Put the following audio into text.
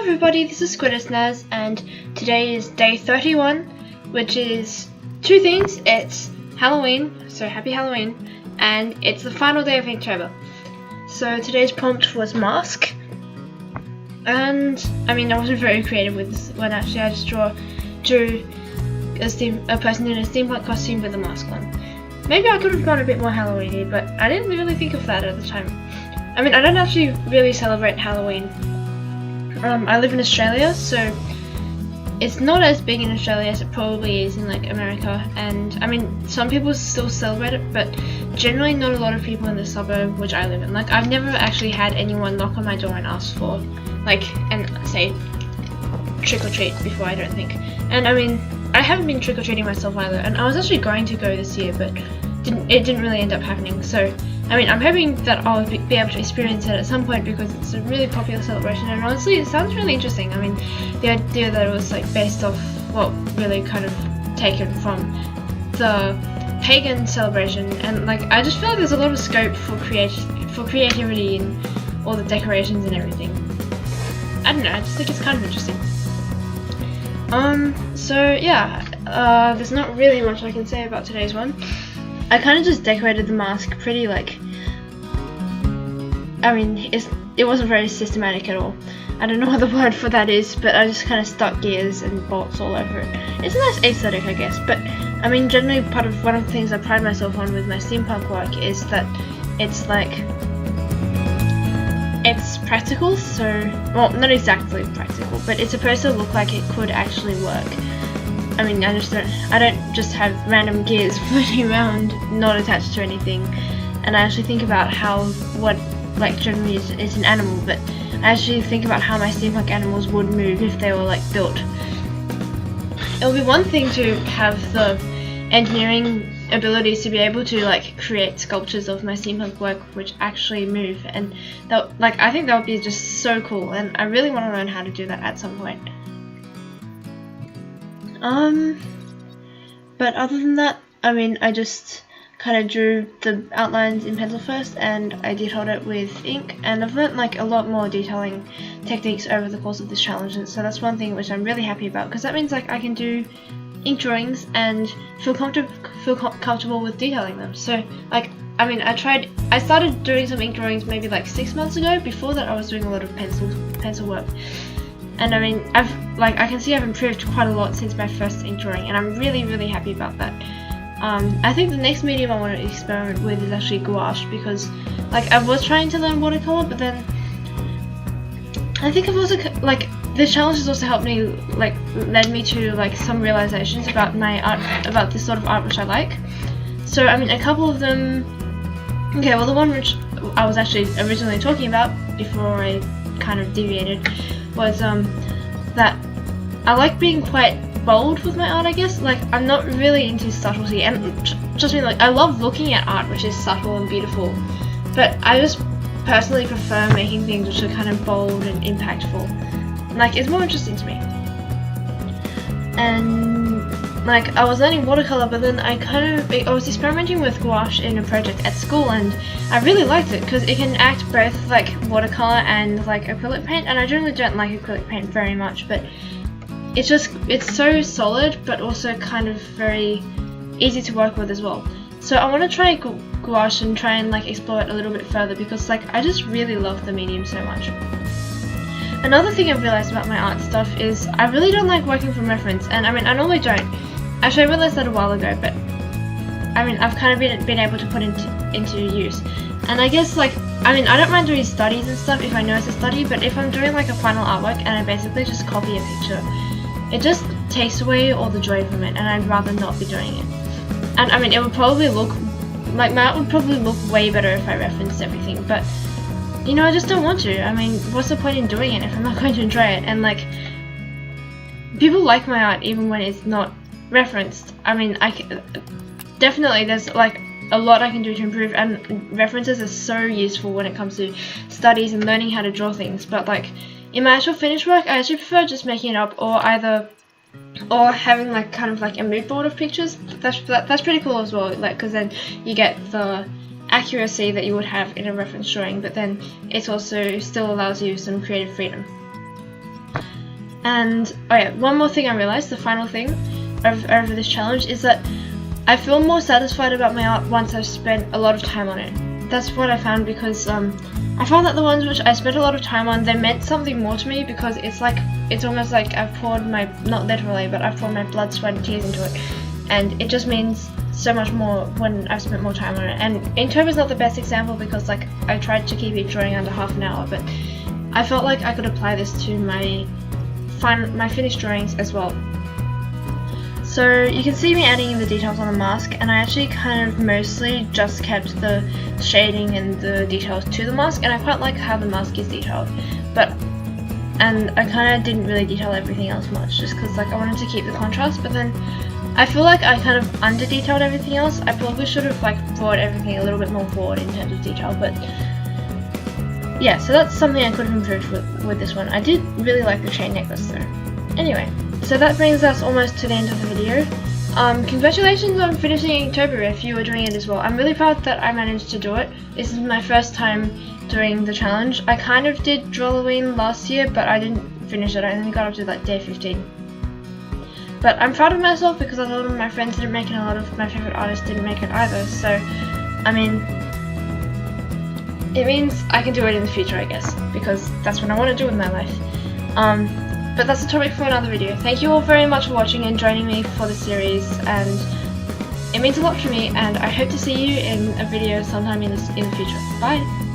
everybody, this is Naz, and today is day 31, which is two things. It's Halloween, so happy Halloween, and it's the final day of Inktober. So today's prompt was mask, and I mean I wasn't very creative with this one actually. I just drew a person in a steampunk costume with a mask on. Maybe I could have gone a bit more Halloweeny, but I didn't really think of that at the time. I mean, I don't actually really celebrate Halloween. I live in Australia, so it's not as big in Australia as it probably is in like America, and I mean some people still celebrate it, but generally not a lot of people in the suburb which I live in. Like I've never actually had anyone knock on my door and ask for and say trick or treat before, I don't think. And I mean I haven't been trick or treating myself either, and I was actually going to go this year, but it didn't really end up happening. So I mean, I'm hoping that I'll be able to experience it at some point because it's a really popular celebration, and honestly it sounds really interesting. I mean, the idea that it was like based off, well, really kind of taken from the pagan celebration, and like I just feel like there's a lot of scope for creativity in all the decorations and everything. I don't know, I just think it's kind of interesting. So yeah, there's not really much I can say about today's one. I kind of just decorated the mask pretty I mean, it wasn't very systematic at all. I don't know what the word for that is, but I just kind of stuck gears and bolts all over it. It's a nice aesthetic, I guess, but I mean, generally one of the things I pride myself on with my steampunk work is that it's it's practical, so, well, not exactly practical, but it's supposed to look like it could actually work. I mean, I don't just have random gears floating around, not attached to anything, and I actually think about what generally is an animal, but I actually think about how my steampunk animals would move if they were built. It would be one thing to have the engineering abilities to be able to create sculptures of my steampunk work which actually move, and I think that would be just so cool, and I really want to learn how to do that at some point. But other than that, I mean, I just kind of drew the outlines in pencil first, and I detailed it with ink, and I've learnt a lot more detailing techniques over the course of this challenge, and so that's one thing which I'm really happy about, because that means I can do ink drawings and feel comfortable with detailing them. So I mean, I started doing some ink drawings maybe 6 months ago. Before that I was doing a lot of pencil work. And I mean, I can see I've improved quite a lot since my first ink drawing, and I'm really, really happy about that. I think the next medium I want to experiment with is actually gouache, because I was trying to learn watercolor, but then I think I've also this challenge has also helped me led me to some realizations about my art, about this sort of art which I like. So I mean, a couple of them. Okay, well, the one which I was actually originally talking about before I kind of deviated was that I like being quite bold with my art, I guess. I'm not really into subtlety, and trust me, I love looking at art which is subtle and beautiful, but I just personally prefer making things which are kind of bold and impactful. It's more interesting to me. And I was learning watercolor, but then I was experimenting with gouache in a project at school, and I really liked it because it can act both watercolor and acrylic paint, and I generally don't like acrylic paint very much, but it's so solid but also kind of very easy to work with as well. So I want to try gouache and try and explore it a little bit further, because I just really love the medium so much. Another thing I've realized about my art stuff is I really don't like working from reference, and I mean I normally don't. Actually, I realized that a while ago, but I mean I've kind of been able to put into use. And I guess I mean I don't mind doing studies and stuff if I know it's a study, but if I'm doing a final artwork and I basically just copy a picture, it just takes away all the joy from it, and I'd rather not be doing it. And I mean it would probably look my art would probably look way better if I referenced everything, but you know, I just don't want to. I mean, what's the point in doing it if I'm not going to enjoy it? And people like my art even when it's not referenced. I mean, definitely there's a lot I can do to improve, and references are so useful when it comes to studies and learning how to draw things. But in my actual finished work, I actually prefer just making it up, or having kind of a mood board of pictures. That's pretty cool as well. Because then you get the accuracy that you would have in a reference drawing, but then it also still allows you some creative freedom. And oh yeah, one more thing I realized, the final thing over this challenge, is that I feel more satisfied about my art once I've spent a lot of time on it. That's what I found, because I found that the ones which I spent a lot of time on, they meant something more to me, because it's almost like I've poured my, not literally, but I've poured my blood, sweat and tears into it, and it just means so much more when I've spent more time on it. And Inktober is not the best example, because like I tried to keep each drawing under half an hour, but I felt like I could apply this to my finished drawings as well. So you can see me adding in the details on the mask, and I actually kind of mostly just kept the shading and the details to the mask, and I quite like how the mask is detailed. And I kind of didn't really detail everything else much, just because like I wanted to keep the contrast, but then I feel like I kind of under-detailed everything else. I probably should have like brought everything a little bit more forward in terms of detail, but yeah, so that's something I could have improved with this one. I did really like the chain necklace though. Anyway, so that brings us almost to the end of the video. Congratulations on finishing Inktober if you were doing it as well. I'm really proud that I managed to do it. This is my first time doing the challenge. I kind of did Drawloween last year, but I didn't finish it. I only got up to like day 15. But I'm proud of myself because a lot of my friends didn't make it and a lot of my favourite artists didn't make it either. So, I mean, it means I can do it in the future, I guess, because that's what I want to do with my life. But that's a topic for another video. Thank you all very much for watching and joining me for the series, and it means a lot to me, and I hope to see you in a video sometime in the future. Bye!